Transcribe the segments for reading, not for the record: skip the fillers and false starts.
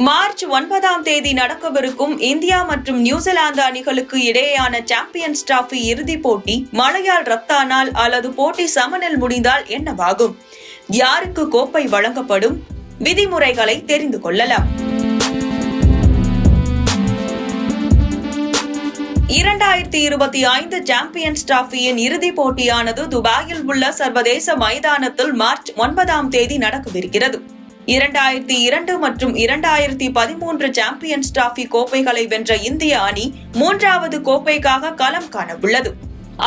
March 9 நடக்கவிருக்கும் India மற்றும் New Zealand அணிகளுக்கு இடையேயான சாம்பியன்ஸ் டிராபி இறுதிப் போட்டி மழையால் ரத்தானால் அல்லது போட்டி சமனில் முடிந்தால் என்னவாகும்? யாருக்கு கோப்பை வழங்கப்படும்? விதிமுறைகளை தெரிந்து கொள்ளலாம். 2025 சாம்பியன்ஸ் டிராபியின் இறுதிப் போட்டியானது துபாயில் உள்ள சர்வதேச மைதானத்தில் மார்ச் 9 நடக்கவிருக்கிறது. 2002 மற்றும் 2013 சாம்பியன்ஸ் டிராபி கோப்பைகளை வென்ற இந்திய அணி 3வது கோப்பைக்காக களம் காணவுள்ளது.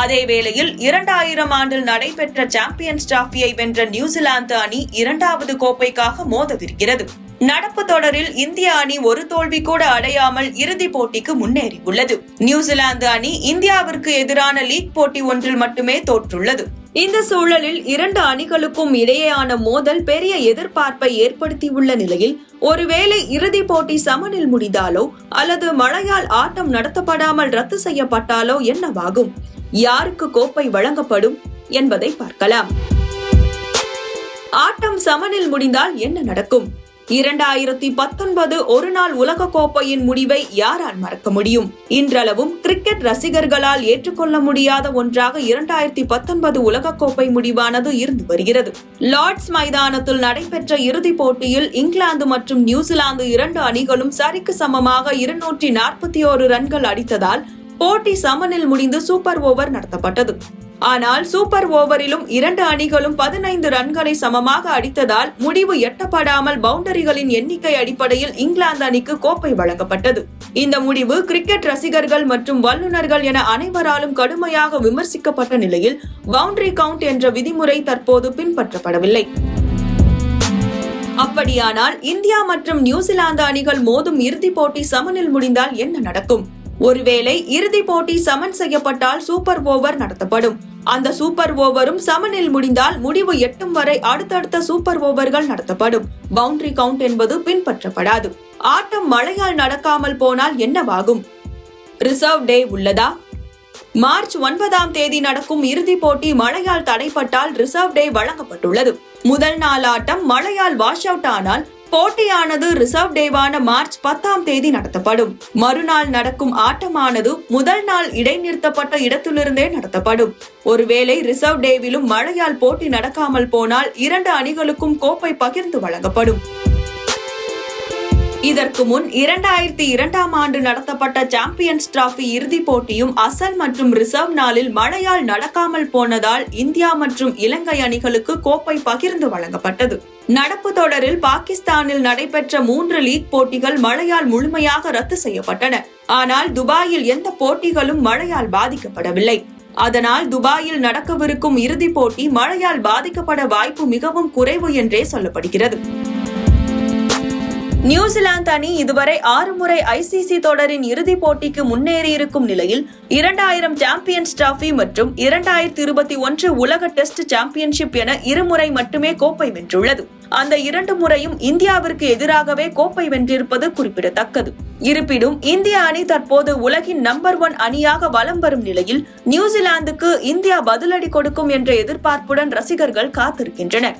அதேவேளையில் 2000 ஆண்டில் நடைபெற்ற சாம்பியன்ஸ் டிராபியை வென்ற நியூசிலாந்து அணி 2வது கோப்பைக்காக மோதவிருக்கிறது. நடப்பு தொடரில் இந்திய அணி ஒரு தோல்வி கூட அடையாமல் இறுதிப் போட்டிக்கு முன்னேறியுள்ளது. நியூசிலாந்து அணி இந்தியாவிற்கு எதிரான லீக் போட்டி ஒன்றில் மட்டுமே தோற்றுள்ளது. இந்த சூழலில் 2 அணிகளுக்கும் இடையேயான மோதல் பெரிய எதிர்பார்ப்பை ஏற்படுத்தியுள்ள நிலையில் ஒருவேளை இறுதிப் போட்டி சமனில் முடிந்தாலோ அல்லது மழையால் ஆட்டம் நடத்தப்படாமல் ரத்து செய்யப்பட்டாலோ என்னவாகும்? யாருக்கு கோப்பை வழங்கப்படும் என்பதை பார்க்கலாம். ஆட்டம் சமனில் முடிந்தால் என்ன நடக்கும்? 2019 ஒருநாள் உலக கோப்பையின் முடிவை யாரால் மறக்க முடியும்? இன்றளவும் கிரிக்கெட் ரசிகர்களால் ஏற்றுக்கொள்ள முடியாத ஒன்றாக 2019 உலகக்கோப்பை முடிவானது இருந்து வருகிறது. லார்ட்ஸ் மைதானத்தில் நடைபெற்ற இறுதிப் போட்டியில் இங்கிலாந்து மற்றும் நியூசிலாந்து 2 அணிகளும் சரிக்கு சமமாக 241 ரன்கள் அடித்ததால் போட்டி சமனில் முடிந்து சூப்பர் ஓவர் நடத்தப்பட்டது. ஆனால் சூப்பர் ஓவரிலும் 2 அணிகளும் 15 ரன்களை சமமாக அடித்ததால் முடிவு எட்டப்படாமல் பவுண்டரிகளின் எண்ணிக்கை அடிப்படையில் இங்கிலாந்து அணிக்கு கோப்பை வழங்கப்பட்டது. இந்த முடிவு கிரிக்கெட் ரசிகர்கள் மற்றும் வல்லுநர்கள் என அனைவராலும் கடுமையாக விமர்சிக்கப்பட்ட நிலையில் பவுண்டரி கவுண்ட் என்ற விதிமுறை தற்போது பின்பற்றப்படவில்லை. அப்படியானால் இந்தியா மற்றும் நியூசிலாந்து அணிகள் மோதும் இறுதிப் போட்டி சமனில் முடிந்தால் என்ன நடக்கும்? ஒருவேளை இறுதிப் போட்டி சமன் செய்யப்பட்டால் சூப்பர் ஓவர் நடத்தப்படும். அந்த சூப்பர் ஓவரும் சமனில் முடிந்தால் முடிவு எட்டும் வரை அடுத்தடுத்த சூப்பர் ஓவர்கள் நடத்தப்படும். பவுண்டரி கவுண்ட் என்பது பின்பற்றப்படாது. ஆட்டம் மழையால் நடக்காமல் போனால் என்னவாகும்? ரிசர்வ் டே உள்ளதா? மார்ச் 9 நடக்கும் இறுதிப் போட்டி மழையால் தடைப்பட்டால் ரிசர்வ் டே வழங்கப்பட்டுள்ளது. முதல் நாள் ஆட்டம் மழையால் வாஷ் அவுட் ஆனால் போட்டியானது ரிசர்வ் டேவான மார்ச் 10 நடத்தப்படும். மறுநாள் நடக்கும் ஆட்டமானது முதல் நாள் இடைநிறுத்தப்பட்ட இடத்திலிருந்தே நடத்தப்படும். ஒருவேளை ரிசர்வ் டேவிலும் மழையால் போட்டி நடக்காமல் போனால் 2 அணிகளுக்கும் கோப்பை பகிர்ந்து வழங்கப்படும். இதற்கு முன் 2002 ஆண்டு நடத்தப்பட்ட சாம்பியன்ஸ் டிராபி இறுதிப் போட்டியும் அசல் மற்றும் ரிசர்வ் நாளில் மழையால் நடக்காமல் போனதால் இந்தியா மற்றும் இலங்கை அணிகளுக்கு கோப்பை பகிர்ந்து வழங்கப்பட்டது. நடப்பு தொடரில் பாகிஸ்தானில் நடைபெற்ற 3 லீக் போட்டிகள் மழையால் முழுமையாக ரத்து செய்யப்பட்டன. ஆனால் துபாயில் எந்த போட்டிகளும் மழையால் பாதிக்கப்படவில்லை. அதனால் துபாயில் நடக்கவிருக்கும் இறுதிப் போட்டி மழையால் பாதிக்கப்பட வாய்ப்பு மிகவும் குறைவு என்றே சொல்லப்படுகிறது. நியூசிலாந்து அணி இதுவரை 6 முறை ICC தொடரின் இறுதிப் போட்டிக்கு முன்னேறியிருக்கும் நிலையில் 2000 சாம்பியன்ஸ் டிராபி மற்றும் 2021 உலக டெஸ்ட் சாம்பியன்ஷிப் என 2 முறை மட்டுமே கோப்பை வென்றுள்ளது. அந்த 2 முறையும் இந்தியாவிற்கு எதிராகவே கோப்பை வென்றிருப்பது குறிப்பிடத்தக்கது. இருப்பினும் இந்திய அணி தற்போது உலகின் நம்பர் 1 அணியாக வலம் வரும் நிலையில் நியூசிலாந்துக்கு இந்தியா பதிலடி கொடுக்கும் என்ற எதிர்பார்ப்புடன் ரசிகர்கள் காத்திருக்கின்றனர்.